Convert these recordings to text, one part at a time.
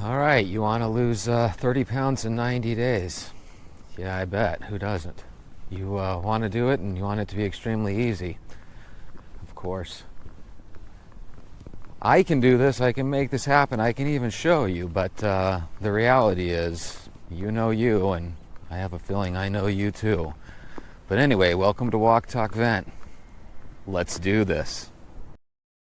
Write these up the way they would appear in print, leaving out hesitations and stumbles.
All right, you want to lose 30 pounds in 90 days? Yeah, I bet. Who doesn't? You want to do it, and you want it to be extremely easy. Of course. I can do this. I can make this happen. I can even show you. But the reality is, you know you, and I have a feeling I know you too. But anyway, welcome to Walk Talk Vent. Let's do this.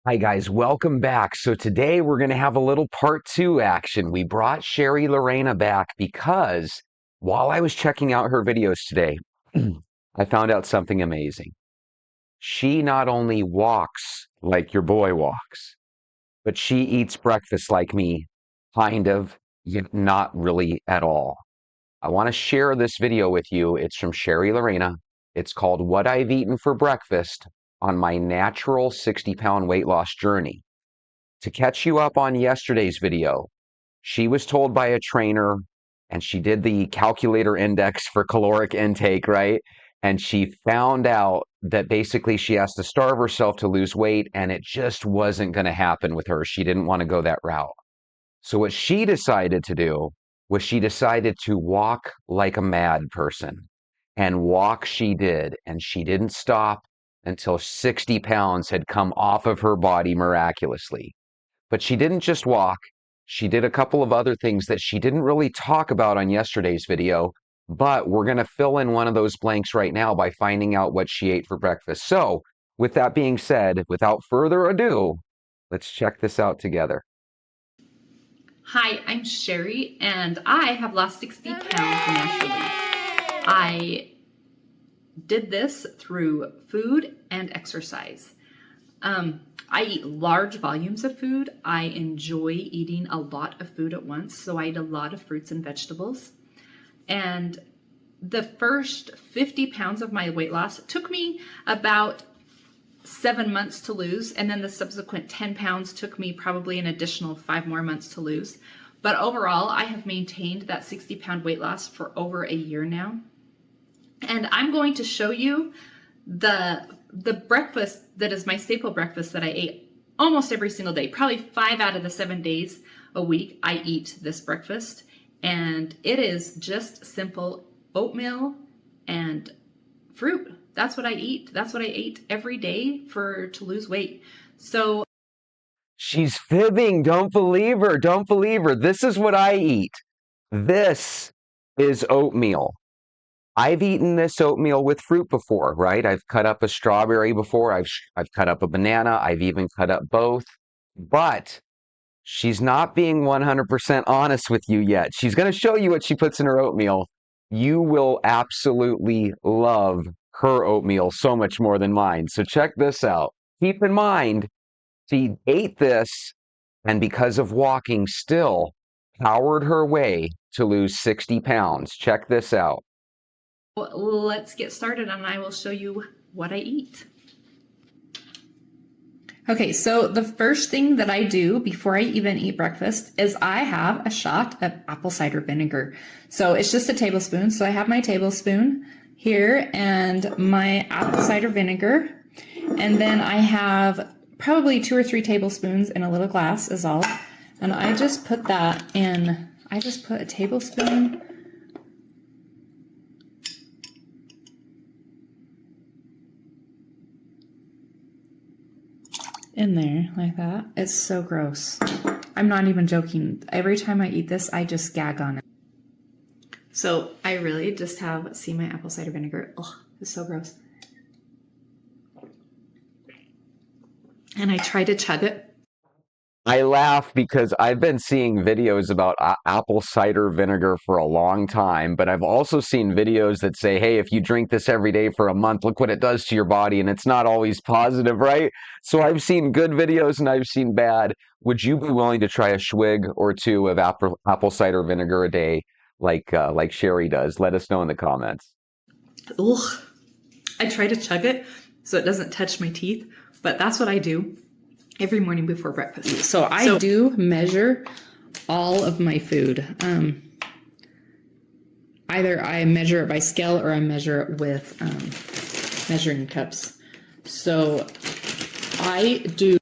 Hi guys, welcome back. So today we're going to have a little part two action. We brought Sherry Lorena back because while I was checking out her videos today, I found out something amazing. She not only walks like your boy walks, but she eats breakfast like me, kind of, yet not really at all. I want to share this video with you. It's from Sherry Lorena. It's called What I've Eaten for Breakfast on My Natural 60-Pound Weight Loss Journey. To catch you up on yesterday's video, she was told by a trainer and she did the calculator index for caloric intake, right? And she found out that basically she has to starve herself to lose weight, and it just wasn't going to happen with her. She didn't want to go that route. So what she decided to do was she decided to walk like a mad person. And walk she did, and she didn't stop until 60 pounds had come off of her body miraculously. But she didn't just walk. She did a couple of other things that she didn't really talk about on yesterday's video, but we're going to fill in one of those blanks right now by finding out what she ate for breakfast. So, with that being said, without further ado, let's check this out together. Hi, I'm Sherry, and I have lost 60 pounds naturally. I did this through food and exercise. I eat large volumes of food. I enjoy eating a lot of food at once, so I eat a lot of fruits and vegetables. And the first 50 pounds of my weight loss took me about 7 months to lose, and then the subsequent 10 pounds took me probably an additional 5 more months to lose. But overall, I have maintained that 60-pound weight loss for over a year now. And I'm going to show you the breakfast that is my staple breakfast that I ate almost every single day. Probably 5 out of the 7 days a week I eat this breakfast. And it is just simple oatmeal and fruit. That's what I eat. That's what I ate every day to lose weight. So She's fibbing. Don't believe her. Don't believe her. This is what I eat. This is oatmeal. I've eaten this oatmeal with fruit before, right? I've cut up a strawberry before. I've cut up a banana. I've even cut up both. But she's not being 100% honest with you yet. She's going to show you what she puts in her oatmeal. You will absolutely love her oatmeal so much more than mine. So check this out. Keep in mind, she ate this, and because of walking, still powered her way to lose 60 pounds. Check this out. let's get started, and I will show you what I eat. Okay, so the first thing that I do before I even eat breakfast is I have a shot of apple cider vinegar. So it's just a tablespoon. So I have my tablespoon here and my apple cider vinegar. And then I have probably 2 or 3 tablespoons in a little glass is all. And I just put that in, I just put a tablespoon in there like that. It's so gross. I'm not even joking. Every time I eat this, I just gag on it. So I really just see my apple cider vinegar. Oh, it's so gross. And I try to chug it. I laugh because I've been seeing videos about apple cider vinegar for a long time, but I've also seen videos that say, hey, if you drink this every day for a month, look what it does to your body. And it's not always positive, right? So I've seen good videos and I've seen bad. Would you be willing to try a swig or two of apple cider vinegar a day like Sherry does? Let us know in the comments. Ugh. I try to chug it so it doesn't touch my teeth, but that's what I do every morning before breakfast. So I do measure all of my food. Either I measure it by scale or I measure it with measuring cups. So I do.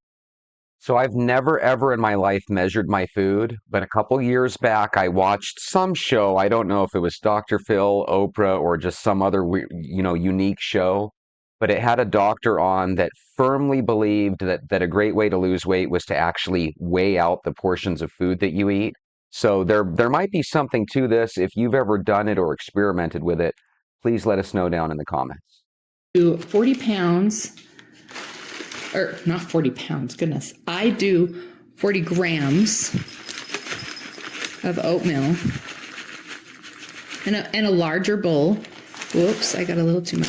So I've never ever in my life measured my food, but a couple years back I watched some show. I don't know if it was Dr. Phil, Oprah, or just some other unique show, but it had a doctor on that firmly believed that a great way to lose weight was to actually weigh out the portions of food that you eat. So there might be something to this. If you've ever done it or experimented with it, please let us know down in the comments. Do 40 pounds, or not 40 pounds, goodness. I do 40 grams of oatmeal in a larger bowl. Whoops, I got a little too much.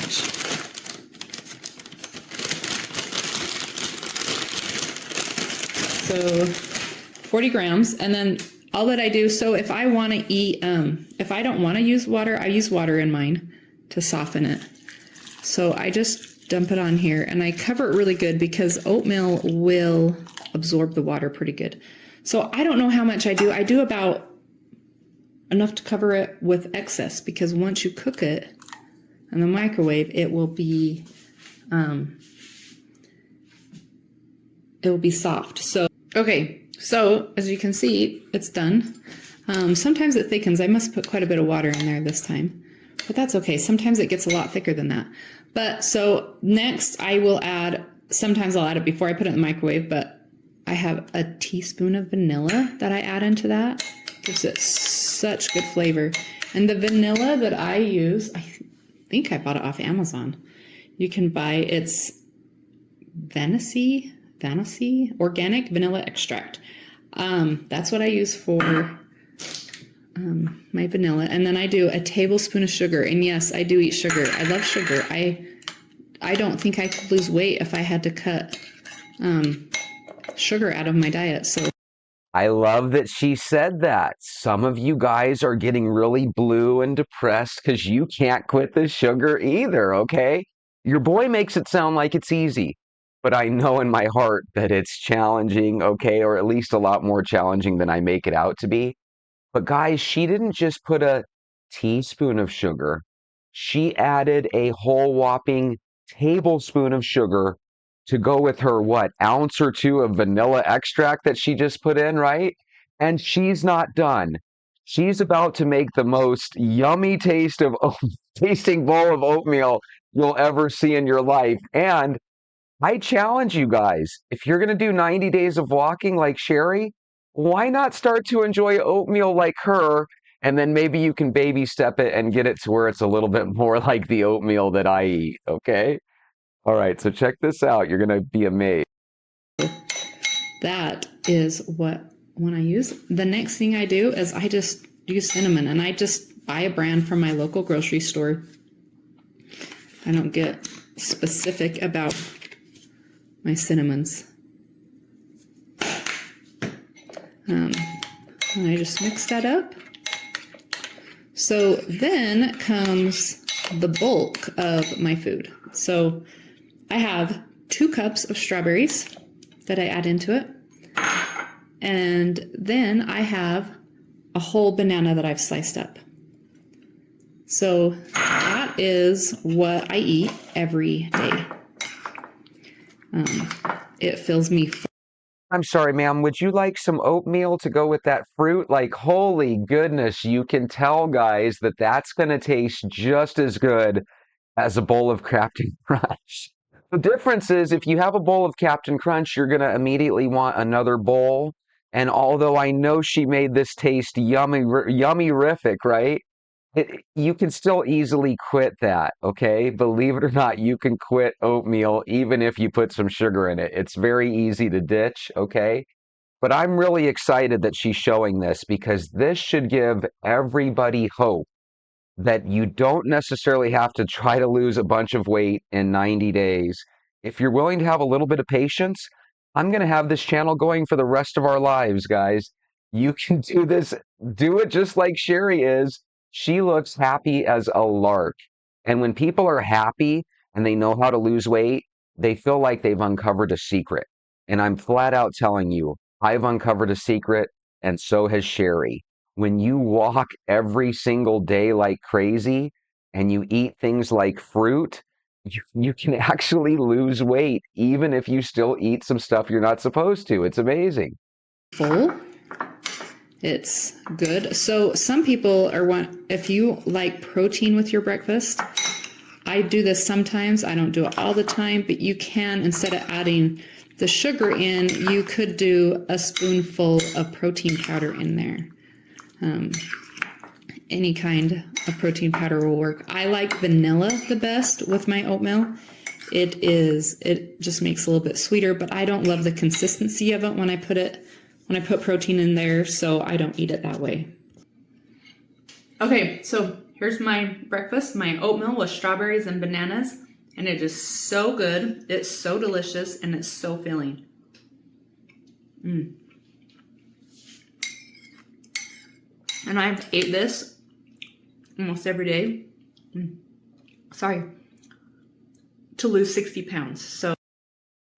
So 40 grams, and then all that I do, so if I want to eat, if I don't want to use water, I use water in mine to soften it. So I just dump it on here, and I cover it really good because oatmeal will absorb the water pretty good. So I don't know how much I do. I do about enough to cover it with excess, because once you cook it in the microwave, it will be soft. So okay, so as you can see, it's done. Sometimes it thickens. I must put quite a bit of water in there this time, but that's okay. Sometimes it gets a lot thicker than that. But so next I will add, sometimes I'll add it before I put it in the microwave, but I have a teaspoon of vanilla that I add into that. Gives it such good flavor. And the vanilla that I use, I think I bought it off Amazon. You can buy, it's Vanicy organic vanilla extract. That's what I use for my vanilla. And then I do a tablespoon of sugar. And yes, I do eat sugar. I love sugar. I don't think I could lose weight if I had to cut sugar out of my diet. So I love that she said that. Some of you guys are getting really blue and depressed because you can't quit the sugar either, okay? Your boy makes it sound like it's easy, but I know in my heart that it's challenging, okay? Or at least a lot more challenging than I make it out to be. But guys, she didn't just put a teaspoon of sugar. She added a whole whopping tablespoon of sugar to go with her, what, ounce or two of vanilla extract that she just put in, right? And she's not done. She's about to make the most yummy tasting bowl of oatmeal you'll ever see in your life. And I challenge you guys, if you're going to do 90 days of walking like Sherry, why not start to enjoy oatmeal like her? And then maybe you can baby step it and get it to where it's a little bit more like the oatmeal that I eat, okay? All right, so check this out. You're going to be amazed. that is what, when I use, the next thing I do is I just use cinnamon, and I just buy a brand from my local grocery store. I don't get specific about my cinnamons. And I just mix that up. So then comes the bulk of my food. So I have 2 cups of strawberries that I add into it. And then I have a whole banana that I've sliced up. So that is what I eat every day. It fills me. I'm sorry, ma'am. Would you like some oatmeal to go with that fruit? Like, holy goodness, you can tell, guys, that that's going to taste just as good as a bowl of Captain Crunch. The difference is if you have a bowl of Captain Crunch, you're going to immediately want another bowl. And although I know she made this taste yummy-rific, right? You can still easily quit that, okay? Believe it or not, you can quit oatmeal even if you put some sugar in it. It's very easy to ditch, okay? But I'm really excited that she's showing this because this should give everybody hope that you don't necessarily have to try to lose a bunch of weight in 90 days. If you're willing to have a little bit of patience, I'm going to have this channel going for the rest of our lives, guys. You can do this. Do it just like Sherry is. She looks happy as a lark. And when people are happy and they know how to lose weight, they feel like they've uncovered a secret. And I'm flat out telling you, I've uncovered a secret, and so has Sherry. When you walk every single day like crazy and you eat things like fruit, you can actually lose weight even if you still eat some stuff you're not supposed to. It's amazing. Full. It's good. So some people if you like protein with your breakfast, I do this sometimes. I don't do it all the time, but you can, instead of adding the sugar in, you could do a spoonful of protein powder in there. Any kind of protein powder will work. I like vanilla the best with my oatmeal. It just makes it a little bit sweeter, but I don't love the consistency of it when I put protein in there, so I don't eat it that way. Okay, so here's my breakfast, my oatmeal with strawberries and bananas, and it is so good. It's so delicious, and it's so filling. And I've ate this almost every day. To lose 60 pounds. So.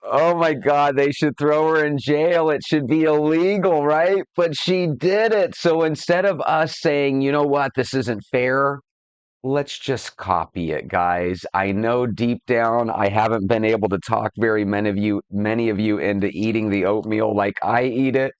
Oh my God, they should throw her in jail. It should be illegal, right? But she did it. So instead of us saying, you know what, this isn't fair, let's just copy it, guys. I know deep down I haven't been able to talk very many of you into eating the oatmeal like I eat it.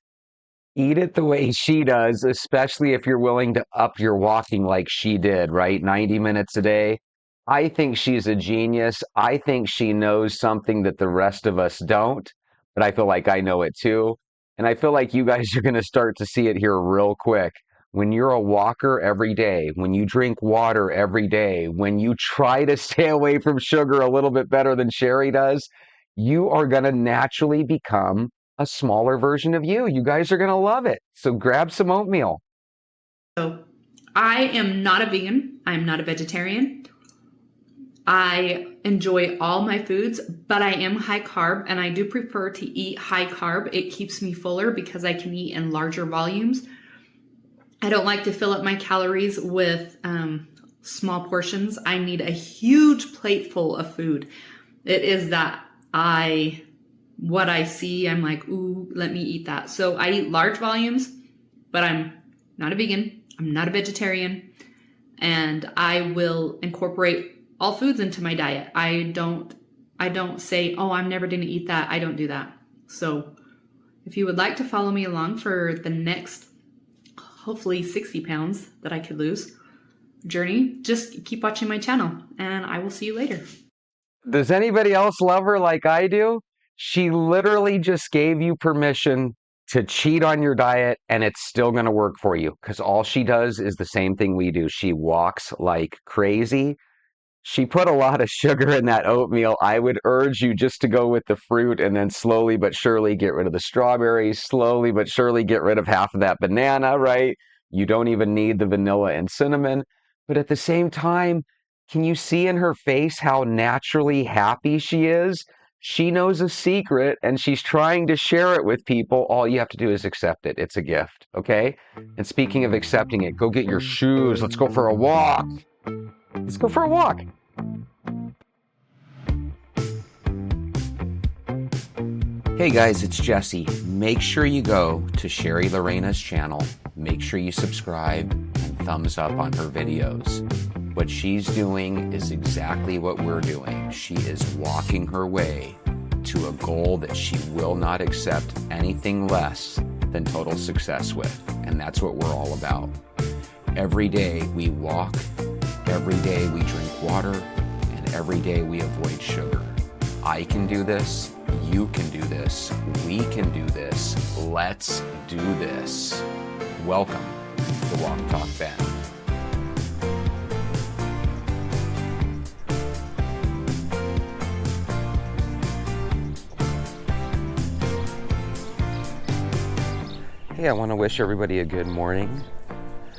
Eat it the way she does, especially if you're willing to up your walking like she did, right? 90 minutes a day. I think she's a genius. I think she knows something that the rest of us don't, but I feel like I know it too. And I feel like you guys are going to start to see it here real quick. When you're a walker every day, when you drink water every day, when you try to stay away from sugar a little bit better than Sherry does, you are going to naturally become a smaller version of you. You guys are going to love it. So grab some oatmeal. So I am not a vegan. I am not a vegetarian. I enjoy all my foods, but I am high carb, and I do prefer to eat high carb. It keeps me fuller because I can eat in larger volumes. I don't like to fill up my calories with small portions. I need a huge plate full of food. It is that what I see, I'm like, ooh, let me eat that. So I eat large volumes, but I'm not a vegan. I'm not a vegetarian, and I will incorporate all foods into my diet. I don't say, oh, I'm never going to eat that. I don't do that. So if you would like to follow me along for the next, hopefully 60 pounds that I could lose journey, just keep watching my channel, and I will see you later. Does anybody else love her like I do? She literally just gave you permission to cheat on your diet, and it's still going to work for you because all she does is the same thing we do. She walks like crazy. She put a lot of sugar in that oatmeal. I would urge you just to go with the fruit and then slowly but surely get rid of the strawberries, slowly but surely get rid of half of that banana, right? You don't even need the vanilla and cinnamon. But at the same time, can you see in her face how naturally happy she is? She knows a secret and she's trying to share it with people. All you have to do is accept it. It's a gift, okay? And speaking of accepting it, go get your shoes. Let's go for a walk. Let's go for a walk. Hey guys, it's Jesse. Make sure you go to Sherry Lorena's channel. Make sure you subscribe and thumbs up on her videos. What she's doing is exactly what we're doing. She is walking her way to a goal that she will not accept anything less than total success with. And that's what we're all about. Every day we walk, every day we drink water, and every day we avoid sugar. I can do this. You can do this. We can do this. Let's do this. Welcome to Walk Talk Ben. Hey, I want to wish everybody a good morning.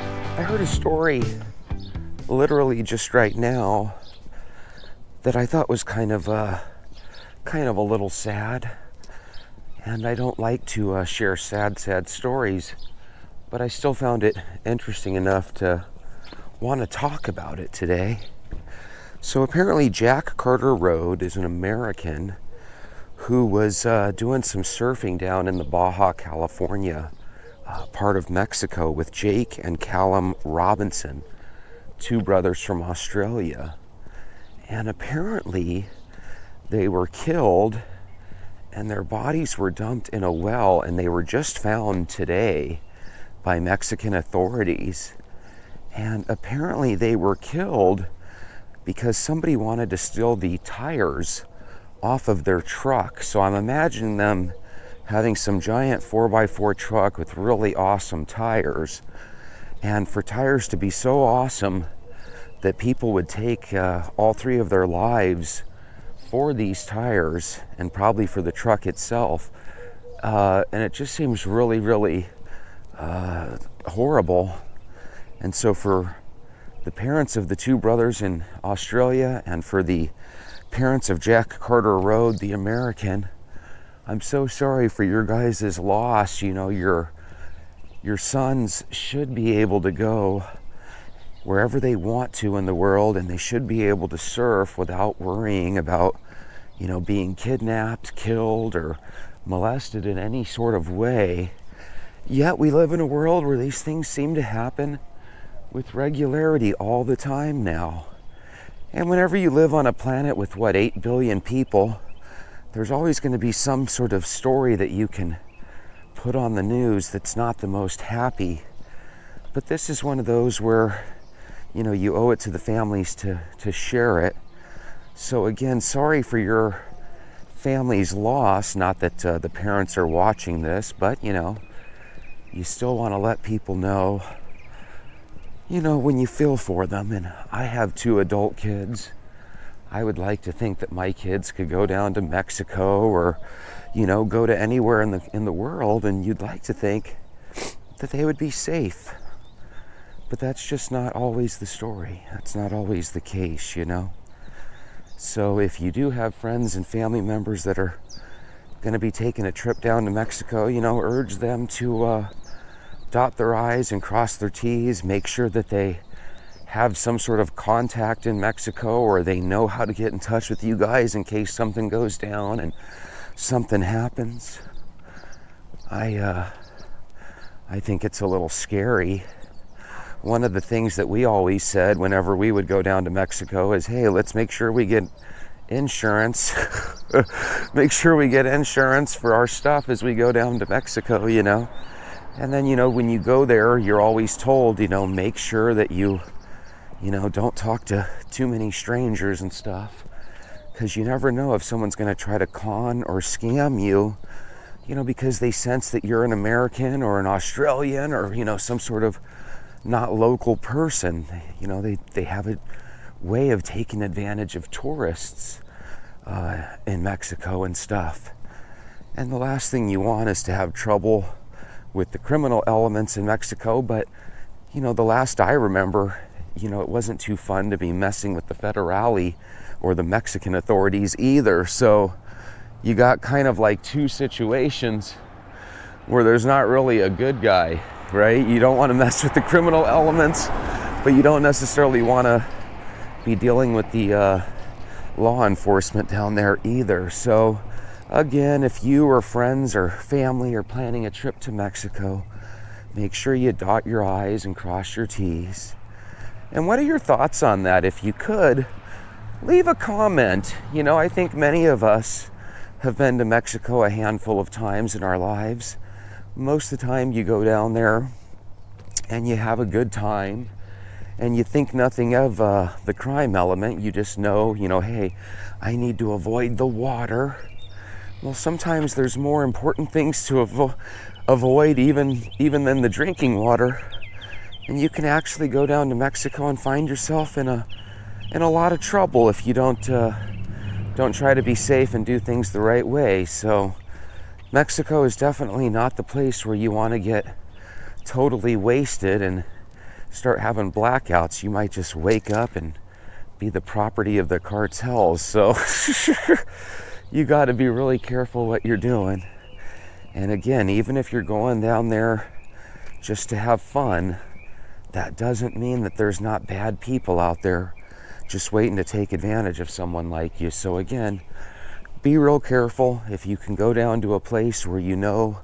I heard a story literally just right now that I thought was kind of a little sad, and I don't like to share sad stories, but I still found it interesting enough to want to talk about it today. So apparently Jack Carter Road is an American who was doing some surfing down in the Baja California part of Mexico with Jake and Callum Robinson, two brothers from Australia. And apparently they were killed and their bodies were dumped in a well, and they were just found today by Mexican authorities. And apparently they were killed because somebody wanted to steal the tires off of their truck. So I'm imagining them having some giant 4x4 truck with really awesome tires. And for tires to be so awesome that people would take all 3 of their lives for these tires, and probably for the truck itself. And it just seems really, really horrible. And so for the parents of the 2 brothers in Australia, and for the parents of Jack Carter Road, the American, I'm so sorry for your guys' loss. You know, your sons should be able to go wherever they want to in the world, and they should be able to surf without worrying about, you know, being kidnapped, killed, or molested in any sort of way. Yet we live in a world where these things seem to happen with regularity all the time now. And whenever you live on a planet with, 8 billion people, there's always going to be some sort of story that you can put on the news that's not the most happy. But this is one of those where, you know, you owe it to the families to share it. So again, sorry for your family's loss. Not that the parents are watching this, but, you know, you still want to let people know, you know, when you feel for them. And I have 2 adult kids. I would like to think that my kids could go down to Mexico, or, you know, go to anywhere in the world, and you'd like to think that they would be safe. But that's just not always the story. That's not always the case, you know. So if you do have friends and family members that are going to be taking a trip down to Mexico, you know, urge them to dot their I's and cross their T's. Make sure that they have some sort of contact in Mexico, or they know how to get in touch with you guys in case something goes down and something happens. I think it's a little scary. One of the things that we always said whenever we would go down to Mexico is, hey, let's make sure we get insurance. Make sure we get insurance for our stuff as we go down to Mexico, you know. And then, you know, when you go there, you're always told, you know, make sure that you know, don't talk to too many strangers and stuff, because you never know if someone's going to try to con or scam you, you know, because they sense that you're an American or an Australian, or, you know, some sort of not local person. You know, they have a way of taking advantage of tourists in Mexico and stuff. And the last thing you want is to have trouble with the criminal elements in Mexico. But, you know, the last I remember, you know, it wasn't too fun to be messing with the federale or the Mexican authorities either. So you got kind of like 2 situations where there's not really a good guy, right? You don't want to mess with the criminal elements, but you don't necessarily want to be dealing with the law enforcement down there either. So again, if you or friends or family are planning a trip to Mexico, make sure you dot your I's and cross your T's. And what are your thoughts on that? If you could, leave a comment. You know, I think many of us have been to Mexico a handful of times in our lives. Most of the time you go down there and you have a good time, and you think nothing of the crime element. You just know, you know, hey, I need to avoid the water. Well, sometimes there's more important things to avoid even than the drinking water. And you can actually go down to Mexico and find yourself in a lot of trouble if you don't try to be safe and do things the right way. So Mexico is definitely not the place where you want to get totally wasted and start having blackouts. You might just wake up and be the property of the cartels. So you got to be really careful what you're doing. And again, even if you're going down there just to have fun, that doesn't mean that there's not bad people out there just waiting to take advantage of someone like you. So again, be real careful. If you can go down to a place where you know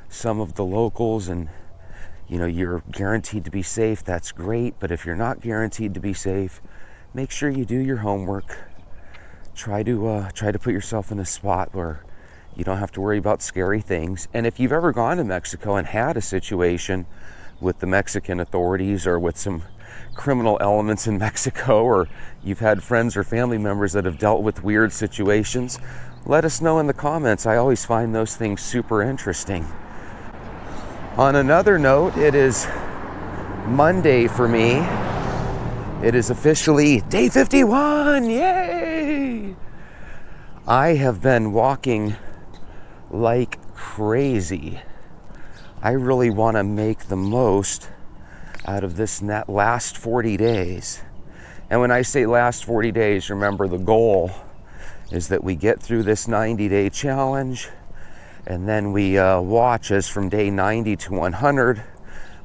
some of the locals and, you know, you're guaranteed to be safe, that's great. But if you're not guaranteed to be safe, make sure you do your homework. try to put yourself in a spot where you don't have to worry about scary things. And if you've ever gone to Mexico and had a situation with the Mexican authorities or with some criminal elements in Mexico, or you've had friends or family members that have dealt with weird situations, let us know in the comments. I always find those things super interesting. On another note, it is Monday for me. It is officially day 51, yay! I have been walking like crazy. I really want to make the most out of this last 40 days. And when I say last 40 days, remember the goal is that we get through this 90-day challenge, and then we watch as from day 90 to 100,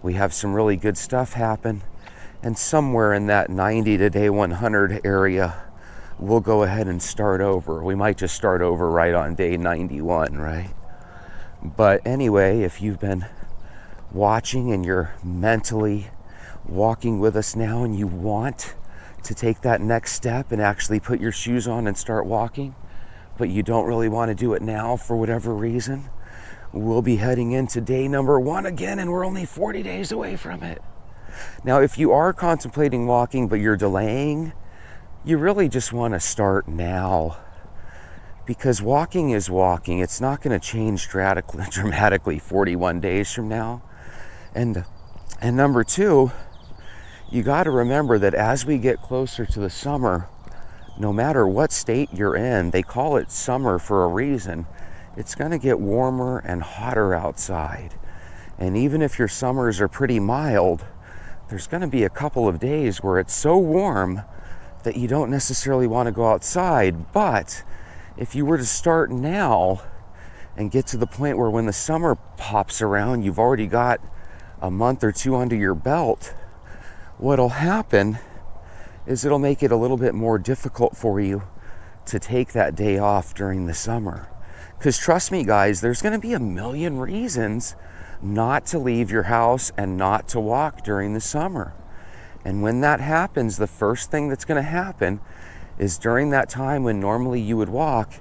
we have some really good stuff happen. And somewhere in that 90 to day 100 area, we'll go ahead and start over. We might just start over right on day 91, right? But anyway, if you've been watching and you're mentally walking with us now and you want to take that next step and actually put your shoes on and start walking, but you don't really want to do it now for whatever reason, we'll be heading into day number 1 again, and we're only 40 days away from it. Now, if you are contemplating walking, but you're delaying, you really just want to start now, because walking is walking. It's not going to change dramatically 41 days from now. And number 2, you got to remember that as we get closer to the summer, no matter what state you're in, they call it summer for a reason. It's going to get warmer and hotter outside. And even if your summers are pretty mild, there's going to be a couple of days where it's so warm that you don't necessarily want to go outside. But if you were to start now and get to the point where when the summer pops around, you've already got a month or 2 under your belt, what'll happen is it'll make it a little bit more difficult for you to take that day off during the summer. Because trust me, guys, there's going to be a million reasons not to leave your house and not to walk during the summer. And when that happens, the first thing that's going to happen is during that time when normally you would walk,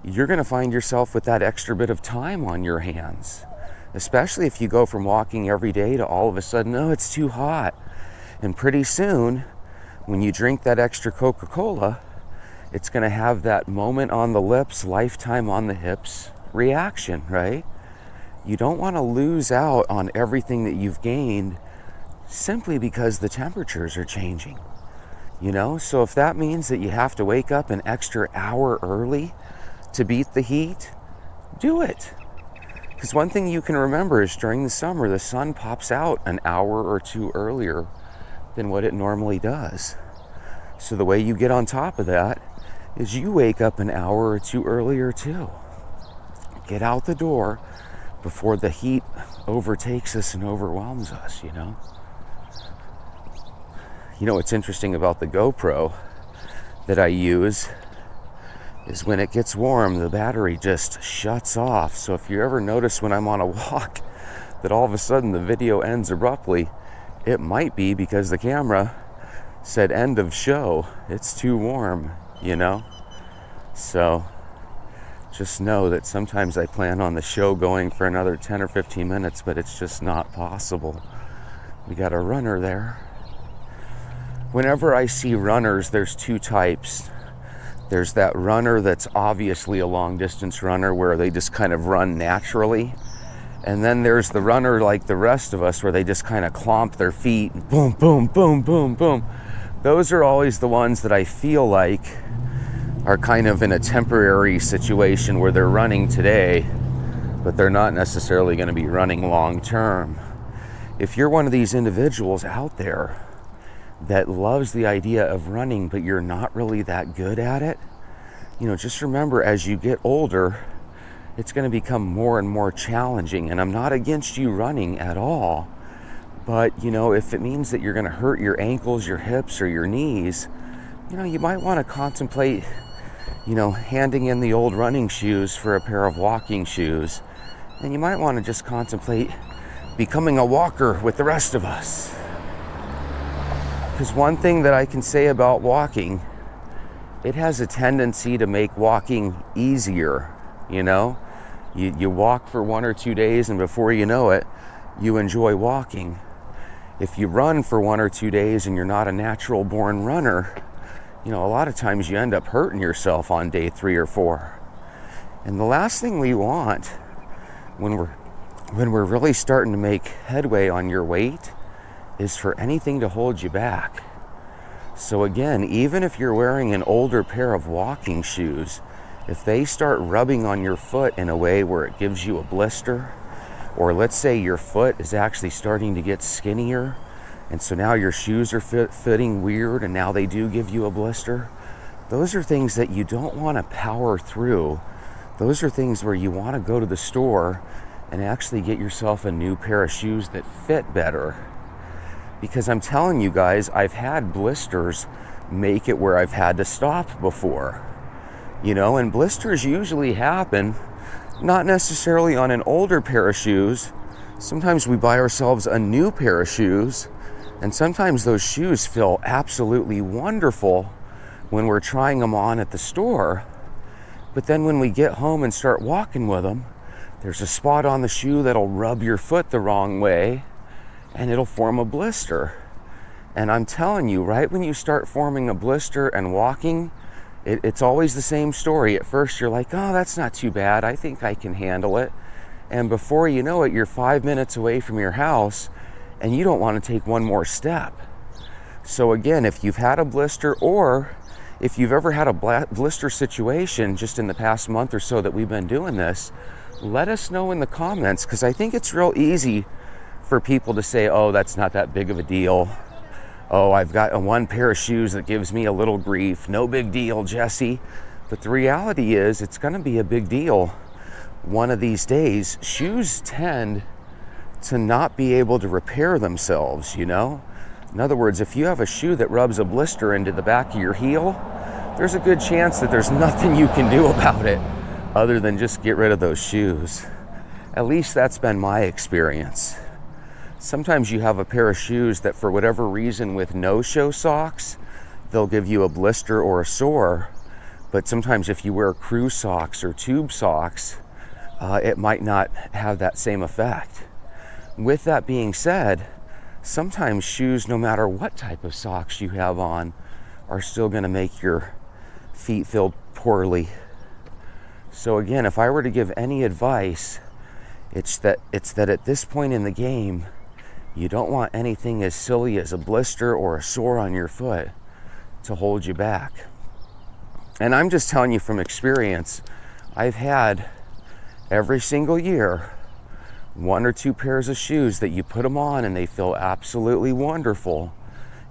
you're going to find yourself with that extra bit of time on your hands. Especially if you go from walking every day to all of a sudden, oh, it's too hot. And pretty soon, when you drink that extra Coca-Cola, it's going to have that moment on the lips, lifetime on the hips reaction, right? You don't want to lose out on everything that you've gained simply because the temperatures are changing, you know? So if that means that you have to wake up an extra hour early to beat the heat, do it. Because one thing you can remember is during the summer, the sun pops out an hour or 2 earlier than what it normally does. So the way you get on top of that is you wake up an hour or 2 earlier too. Get out the door before the heat overtakes us and overwhelms us, you know? You know what's interesting about the GoPro that I use is when it gets warm, the battery just shuts off. So if you ever notice when I'm on a walk that all of a sudden the video ends abruptly, it might be because the camera said end of show. It's too warm, you know? So just know that sometimes I plan on the show going for another 10 or 15 minutes, but it's just not possible. We got a runner there. Whenever I see runners, there's 2 types. There's that runner that's obviously a long distance runner where they just kind of run naturally. And then there's the runner like the rest of us where they just kind of clomp their feet and boom, boom, boom, boom, boom. Those are always the ones that I feel like are kind of in a temporary situation where they're running today, but they're not necessarily going to be running long term. If you're one of these individuals out there that loves the idea of running, but you're not really that good at it, you know, just remember as you get older, it's going to become more and more challenging. And I'm not against you running at all, but you know, if it means that you're going to hurt your ankles, your hips, or your knees, you know, you might want to contemplate, you know, handing in the old running shoes for a pair of walking shoes. And you might want to just contemplate becoming a walker with the rest of us. Because one thing that I can say about walking it has a tendency to make walking easier, you know? You walk for 1 or 2 days, and before you know it, you enjoy walking. If you run for 1 or 2 days and you're not a natural born runner, you know, a lot of times you end up hurting yourself on day 3 or 4. And the last thing we want when we're really starting to make headway on your weight is for anything to hold you back. So again, even if you're wearing an older pair of walking shoes, if they start rubbing on your foot in a way where it gives you a blister, or let's say your foot is actually starting to get skinnier, and so now your shoes are fitting weird and now they do give you a blister, those are things that you don't want to power through. Those are things where you want to go to the store and actually get yourself a new pair of shoes that fit better. Because I'm telling you guys, I've had blisters make it where I've had to stop before. You know, and blisters usually happen not necessarily on an older pair of shoes. Sometimes we buy ourselves a new pair of shoes, and sometimes those shoes feel absolutely wonderful when we're trying them on at the store. But then when we get home and start walking with them, there's a spot on the shoe that'll rub your foot the wrong way, and it'll form a blister. And I'm telling you, right when you start forming a blister and walking, it's always the same story. At first you're like, oh, that's not too bad, I think I can handle it. And before you know it, you're 5 minutes away from your house and you don't want to take one more step. So again, if you've had a blister, or if you've ever had a blister situation just in the past month or so that we've been doing this, let us know in the comments, because I think it's real easy for people to say, oh, that's not that big of a deal. Oh, I've got one pair of shoes that gives me a little grief. No big deal, Jesse. But the reality is, it's going to be a big deal one of these days. Shoes tend to not be able to repair themselves, you know? In other words, if you have a shoe that rubs a blister into the back of your heel, there's a good chance that there's nothing you can do about it other than just get rid of those shoes. At least that's been my experience. Sometimes you have a pair of shoes that for whatever reason with no-show socks, they'll give you a blister or a sore. But sometimes if you wear crew socks or tube socks, it might not have that same effect. With that being said, sometimes shoes, no matter what type of socks you have on, are still going to make your feet feel poorly. So again, if I were to give any advice, it's that at this point in the game, you don't want anything as silly as a blister or a sore on your foot to hold you back. And I'm just telling you from experience, I've had every single year 1 or 2 pairs of shoes that you put them on and they feel absolutely wonderful.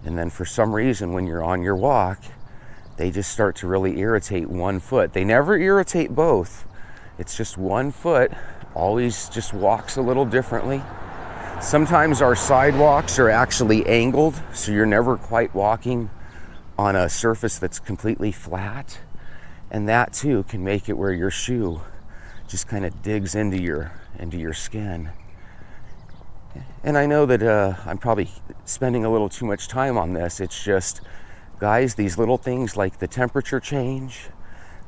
And then for some reason, when you're on your walk, they just start to really irritate one foot. They never irritate both. It's just one foot always just walks a little differently. Sometimes our sidewalks are actually angled, so you're never quite walking on a surface that's completely flat. And that too can make it where your shoe just kind of digs into your skin. And I know that I'm probably spending a little too much time on this. It's just, guys, these little things like the temperature change,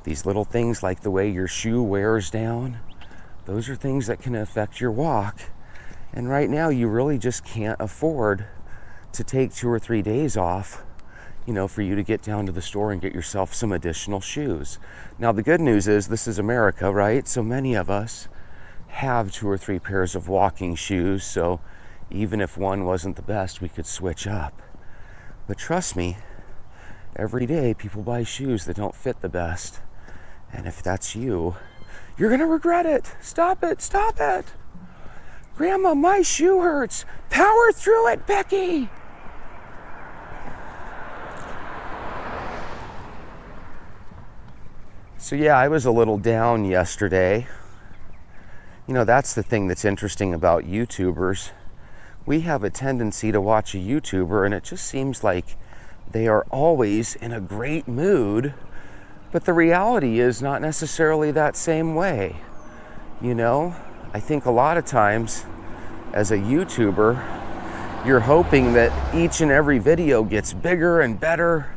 these little things like the way your shoe wears down, those are things that can affect your walk. And right now you really just can't afford to take 2 or 3 days off, you know, for you to get down to the store and get yourself some additional shoes. Now the good news is this is America, right? So many of us have 2 or 3 pairs of walking shoes, so even if one wasn't the best, we could switch up. But trust me, every day people buy shoes that don't fit the best. And if that's you, you're gonna regret it. Stop it, stop it. Grandma, my shoe hurts. Power through it, Becky. So yeah, I was a little down yesterday. You know, that's the thing that's interesting about YouTubers. We have a tendency to watch a YouTuber and it just seems like they are always in a great mood, but the reality is not necessarily that same way. You know, I think a lot of times as a YouTuber, you're hoping that each and every video gets bigger and better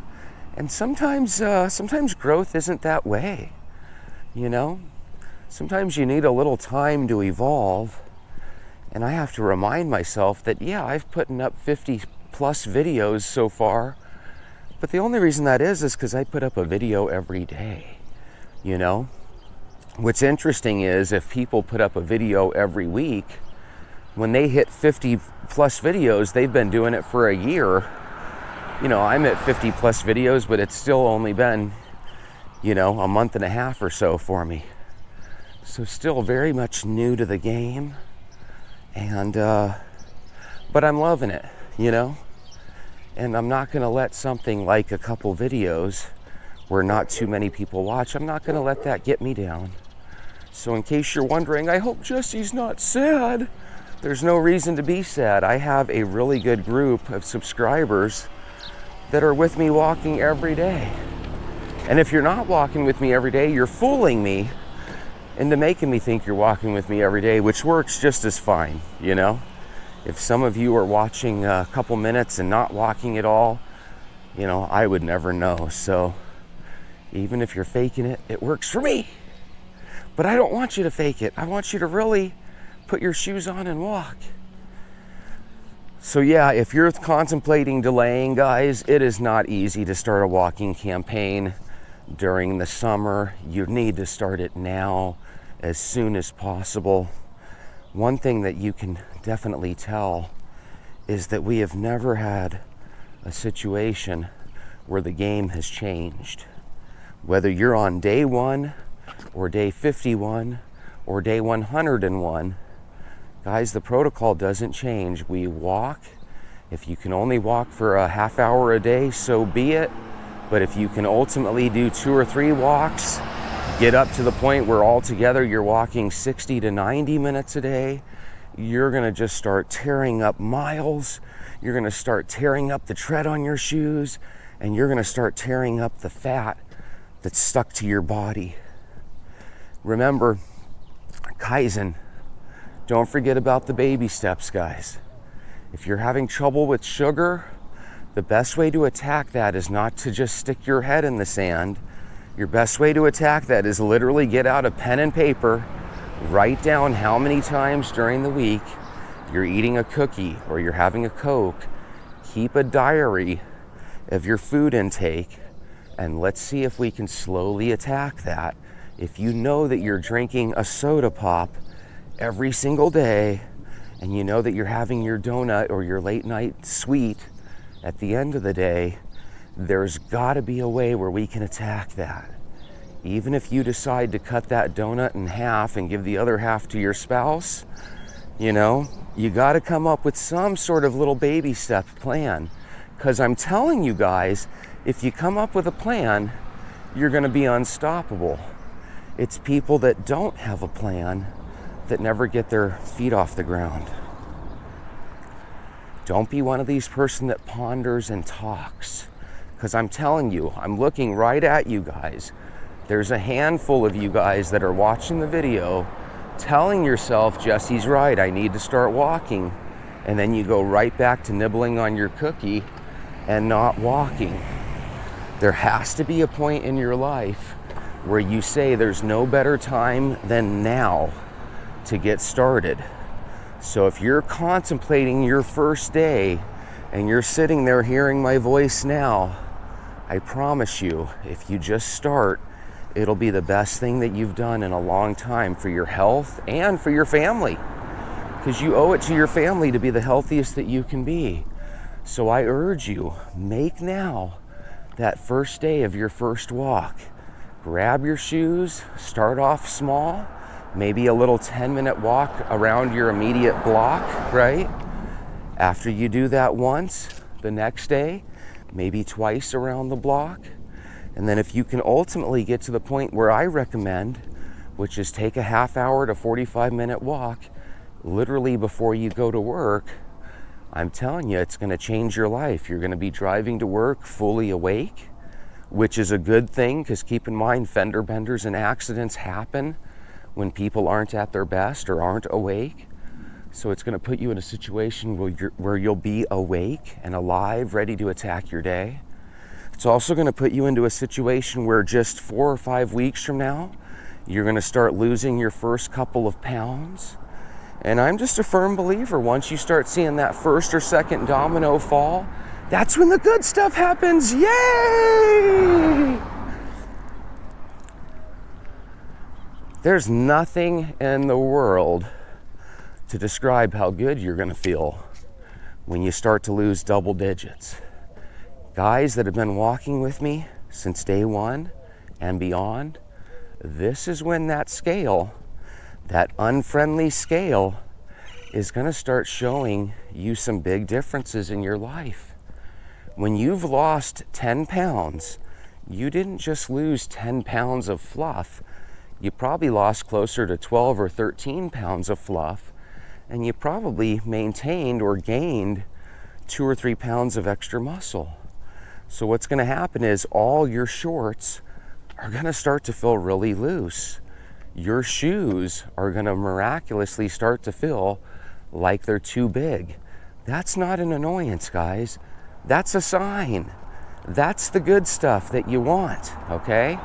And sometimes growth isn't that way, you know? Sometimes you need a little time to evolve. And I have to remind myself that, yeah, I've put up 50 plus videos so far. But the only reason that is because I put up a video every day, you know? What's interesting is if people put up a video every week, when they hit 50 plus videos, they've been doing it for a year. You know, I'm at 50 plus videos, but it's still only been, you know, a month and a half or so for me. So still very much new to the game. And, but I'm loving it, you know? And I'm not gonna let something like a couple videos where not too many people watch, I'm not gonna let that get me down. So in case you're wondering, I hope Jesse's not sad. There's no reason to be sad. I have a really good group of subscribers that are with me walking every day. And if you're not walking with me every day, you're fooling me into making me think you're walking with me every day, which works just as fine, you know? If some of you are watching a couple minutes and not walking at all, you know, I would never know. So even if you're faking it, it works for me. But I don't want you to fake it. I want you to really put your shoes on and walk. So yeah, if you're contemplating delaying, guys, it is not easy to start a walking campaign during the summer. You need to start it now, as soon as possible. One thing that you can definitely tell is that we have never had a situation where the game has changed. Whether you're on day 1 or day 51 or day 101, guys, the protocol doesn't change. We walk. If you can only walk for a half hour a day, so be it. But if you can ultimately do 2 or 3 walks, get up to the point where altogether you're walking 60 to 90 minutes a day, you're gonna just start tearing up miles. You're gonna start tearing up the tread on your shoes, and you're gonna start tearing up the fat that's stuck to your body. Remember, Kaizen. Don't forget about the baby steps, guys. If you're having trouble with sugar, the best way to attack that is not to just stick your head in the sand. Your best way to attack that is literally get out a pen and paper, write down how many times during the week you're eating a cookie or you're having a Coke. Keep a diary of your food intake, and let's see if we can slowly attack that. If you know that you're drinking a soda pop every single day, and you know that you're having your donut or your late night sweet at the end of the day, there's gotta be a way where we can attack that. Even if you decide to cut that donut in half and give the other half to your spouse, you know, you gotta come up with some sort of little baby step plan. Because I'm telling you guys, if you come up with a plan, you're gonna be unstoppable. It's people that don't have a plan that never get their feet off the ground. Don't be one of these person that ponders and talks. Because I'm telling you, I'm looking right at you guys. There's a handful of you guys that are watching the video, telling yourself, Jesse's right, I need to start walking. And then you go right back to nibbling on your cookie and not walking. There has to be a point in your life where you say there's no better time than now to get started. So if you're contemplating your first day and you're sitting there hearing my voice now, I promise you, if you just start, it'll be the best thing that you've done in a long time for your health and for your family, because you owe it to your family to be the healthiest that you can be. So I urge you, make now that first day of your first walk. Grab your shoes, start off small, maybe a little 10-minute walk around your immediate block, right? After you do that once, the next day, maybe twice around the block. And then if you can ultimately get to the point where I recommend, which is take a half hour to 45-minute walk, literally before you go to work, I'm telling you, it's gonna change your life. You're gonna be driving to work fully awake, which is a good thing, because keep in mind, fender benders and accidents happen when people aren't at their best or aren't awake. So it's going to put you in a situation where you'll be awake and alive, ready to attack your day. It's also going to put you into a situation where just 4 or 5 weeks from now, you're going to start losing your first couple of pounds. And I'm just a firm believer, once you start seeing that first or second domino fall, that's when the good stuff happens. Yay! There's nothing in the world to describe how good you're going to feel when you start to lose double digits. Guys that have been walking with me since day one and beyond, this is when that scale, that unfriendly scale, is going to start showing you some big differences in your life. When you've lost 10 pounds, you didn't just lose 10 pounds of fluff. You probably lost closer to 12 or 13 pounds of fluff, and you probably maintained or gained 2 or 3 pounds of extra muscle. So what's going to happen is all your shorts are going to start to feel really loose. Your shoes are going to miraculously start to feel like they're too big. That's not an annoyance, guys. That's a sign. That's the good stuff that you want, okay?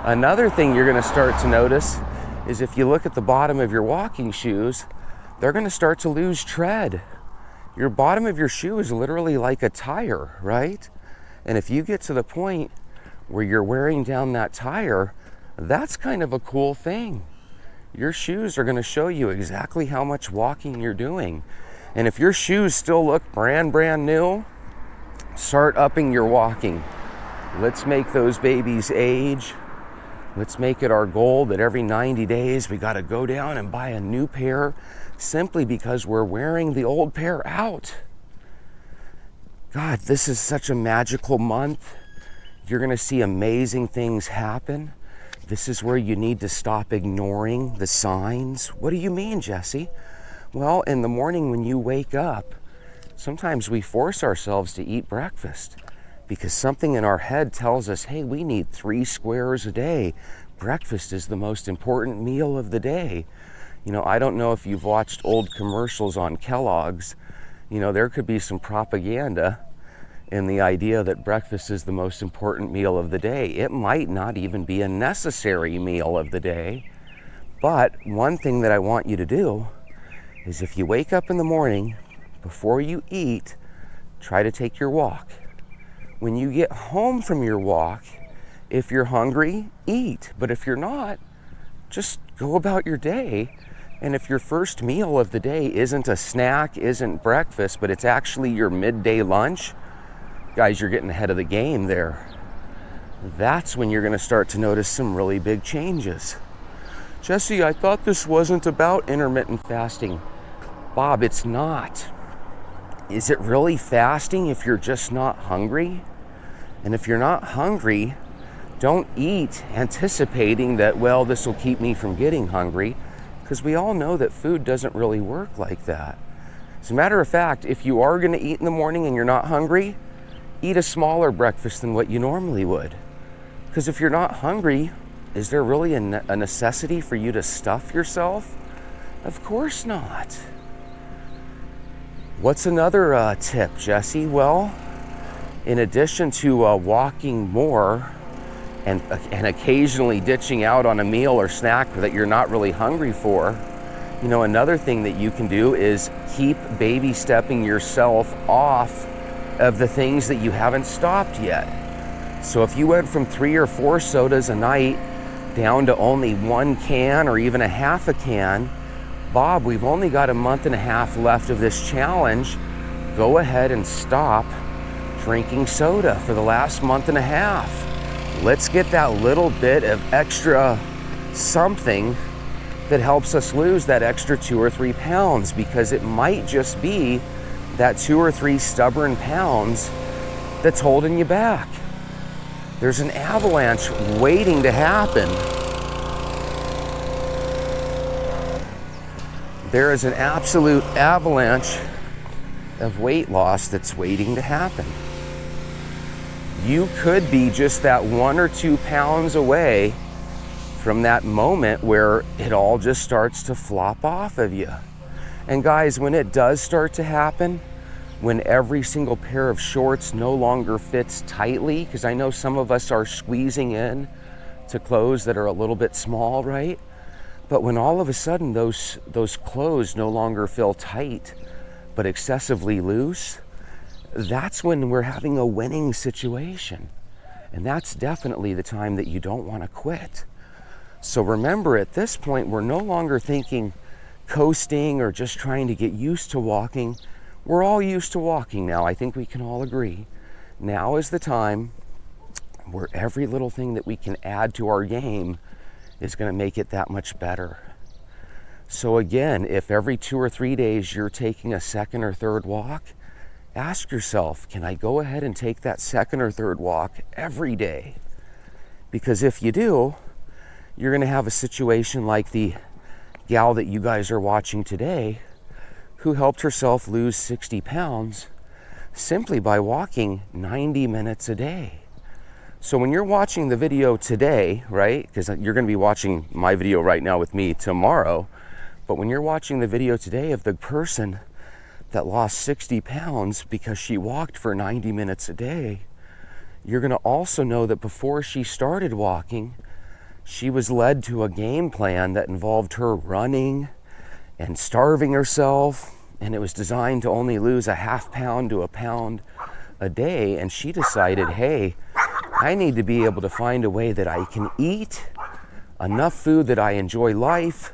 Another thing you're going to start to notice is if you look at the bottom of your walking shoes, they're going to start to lose tread. Your bottom of your shoe is literally like a tire, right? And if you get to the point where you're wearing down that tire, that's kind of a cool thing. Your shoes are going to show you exactly how much walking you're doing. And if your shoes still look brand new, start upping your walking. Let's make those babies age. Let's make it our goal that every 90 days we got to go down and buy a new pair simply because we're wearing the old pair out. God, this is such a magical month. You're going to see amazing things happen. This is where you need to stop ignoring the signs. What do you mean, Jesse? Well, in the morning when you wake up, sometimes we force ourselves to eat breakfast because something in our head tells us, hey, we need 3 squares a day. Breakfast is the most important meal of the day. You know, I don't know if you've watched old commercials on Kellogg's. You know, there could be some propaganda in the idea that breakfast is the most important meal of the day. It might not even be a necessary meal of the day. But one thing that I want you to do is if you wake up in the morning, before you eat, try to take your walk. When you get home from your walk, if you're hungry, eat. But if you're not, just go about your day. And if your first meal of the day isn't a snack, isn't breakfast, but it's actually your midday lunch, guys, you're getting ahead of the game there. That's when you're going to start to notice some really big changes. Jesse, I thought this wasn't about intermittent fasting. Bob, it's not. Is it really fasting if you're just not hungry? And if you're not hungry, don't eat anticipating that, well, this will keep me from getting hungry, because we all know that food doesn't really work like that. As a matter of fact, if you are going to eat in the morning and you're not hungry, eat a smaller breakfast than what you normally would. Because if you're not hungry, is there really a necessity for you to stuff yourself? Of course not. What's another tip, Jesse? Well, in addition to walking more and occasionally ditching out on a meal or snack that you're not really hungry for, you know, another thing that you can do is keep baby stepping yourself off of the things that you haven't stopped yet. So if you went from 3 or 4 sodas a night down to only 1 can or even a half a can, Bob, we've only got a month and a half left of this challenge. Go ahead and stop drinking soda for the last month and a half. Let's get that little bit of extra something that helps us lose that extra 2 or 3 pounds, because it might just be that 2 or 3 stubborn pounds that's holding you back. There's an avalanche waiting to happen. There is an absolute avalanche of weight loss that's waiting to happen. You could be just that 1 or 2 pounds away from that moment where it all just starts to flop off of you. And guys, when it does start to happen, when every single pair of shorts no longer fits tightly, because I know some of us are squeezing in to clothes that are a little bit small, right? But when all of a sudden those clothes no longer feel tight, but excessively loose, that's when we're having a winning situation. And that's definitely the time that you don't want to quit. So remember, at this point, we're no longer thinking coasting or just trying to get used to walking. We're all used to walking now. I think we can all agree. Now is the time where every little thing that we can add to our game is going to make it that much better. So again, if every 2 or 3 days you're taking a second or third walk, ask yourself, can I go ahead and take that second or third walk every day? Because if you do, you're going to have a situation like the gal that you guys are watching today, who helped herself lose 60 pounds simply by walking 90 minutes a day. So when you're watching the video today, right, because you're going to be watching my video right now with me tomorrow, but when you're watching the video today of the person that lost 60 pounds because she walked for 90 minutes a day, you're going to also know that before she started walking, she was led to a game plan that involved her running and starving herself, and it was designed to only lose a half pound to a pound a day. And she decided, hey, I need to be able to find a way that I can eat enough food that I enjoy life,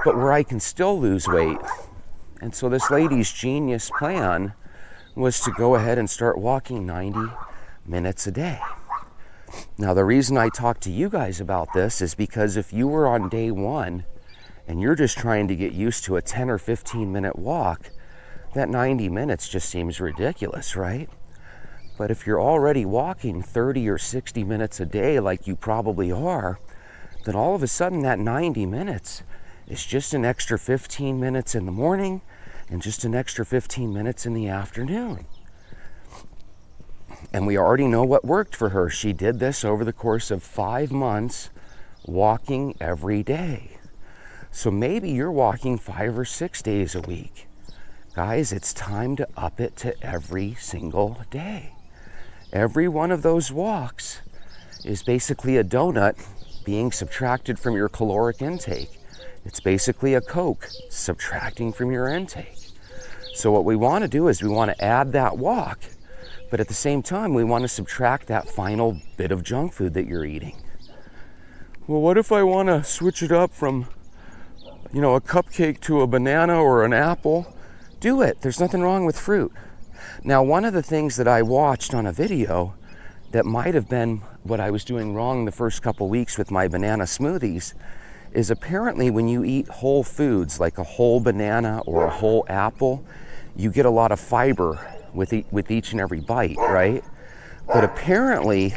but where I can still lose weight. And so this lady's genius plan was to go ahead and start walking 90 minutes a day. Now, the reason I talk to you guys about this is because if you were on day one and you're just trying to get used to a 10 or 15 minute walk, that 90 minutes just seems ridiculous, right? But if you're already walking 30 or 60 minutes a day like you probably are, then all of a sudden that 90 minutes is just an extra 15 minutes in the morning and just an extra 15 minutes in the afternoon. And we already know what worked for her. She did this over the course of 5 months, walking every day. So maybe you're walking 5 or 6 days a week. Guys, it's time to up it to every single day. Every one of those walks is basically a donut being subtracted from your caloric intake. It's basically a Coke subtracting from your intake. So what we want to do is we want to add that walk, but at the same time, we want to subtract that final bit of junk food that you're eating. Well, what if I want to switch it up from, a cupcake to a banana or an apple? Do it. There's nothing wrong with fruit. Now, one of the things that I watched on a video that might have been what I was doing wrong the first couple weeks with my banana smoothies is apparently when you eat whole foods like a whole banana or a whole apple, you get a lot of fiber with each and every bite, right? But apparently,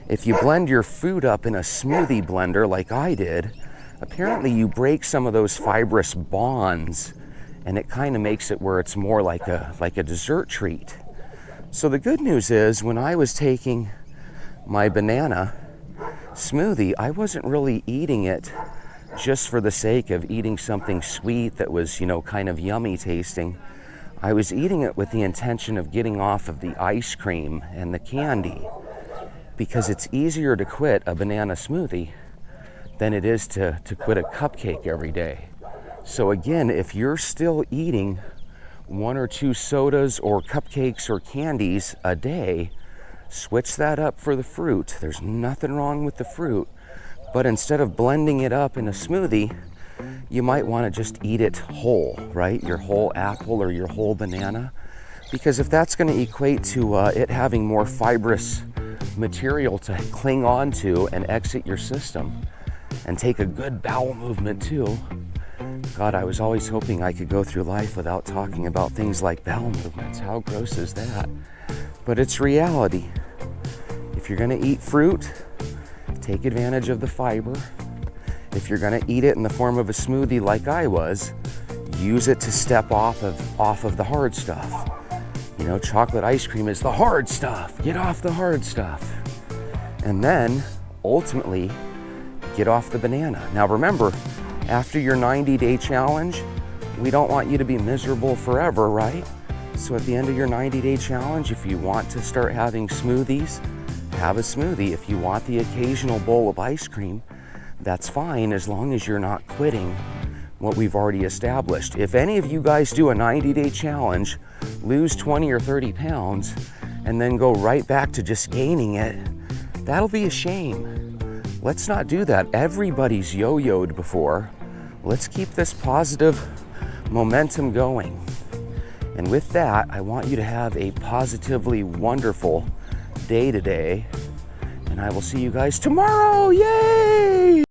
if you blend your food up in a smoothie blender like I did, apparently you break some of those fibrous bonds, and it kind of makes it where it's more like a dessert treat. So the good news is, when I was taking my banana smoothie, I wasn't really eating it just for the sake of eating something sweet that was, kind of yummy tasting. I was eating it with the intention of getting off of the ice cream and the candy, because it's easier to quit a banana smoothie than it is to quit a cupcake every day. So again, if you're still eating 1 or 2 sodas or cupcakes or candies a day, switch that up for the fruit. There's nothing wrong with the fruit, but instead of blending it up in a smoothie, you might want to just eat it whole, right? Your whole apple or your whole banana. Because if that's going to equate to it having more fibrous material to cling on to and exit your system and take a good bowel movement too. God, I was always hoping I could go through life without talking about things like bowel movements. How gross is that? But it's reality. If you're going to eat fruit, take advantage of the fiber. If you're going to eat it in the form of a smoothie like I was, use it to step off of the hard stuff. Chocolate ice cream is the hard stuff. Get off the hard stuff. And then, ultimately, get off the banana. Now remember, after your 90-day challenge, we don't want you to be miserable forever, right? So at the end of your 90-day challenge, if you want to start having smoothies, have a smoothie. If you want the occasional bowl of ice cream, that's fine, as long as you're not quitting what we've already established. If any of you guys do a 90-day challenge, lose 20 or 30 pounds, and then go right back to just gaining it, that'll be a shame. Let's not do that. Everybody's yo-yoed before. Let's keep this positive momentum going. And with that, I want you to have a positively wonderful day today, and I will see you guys tomorrow. Yay!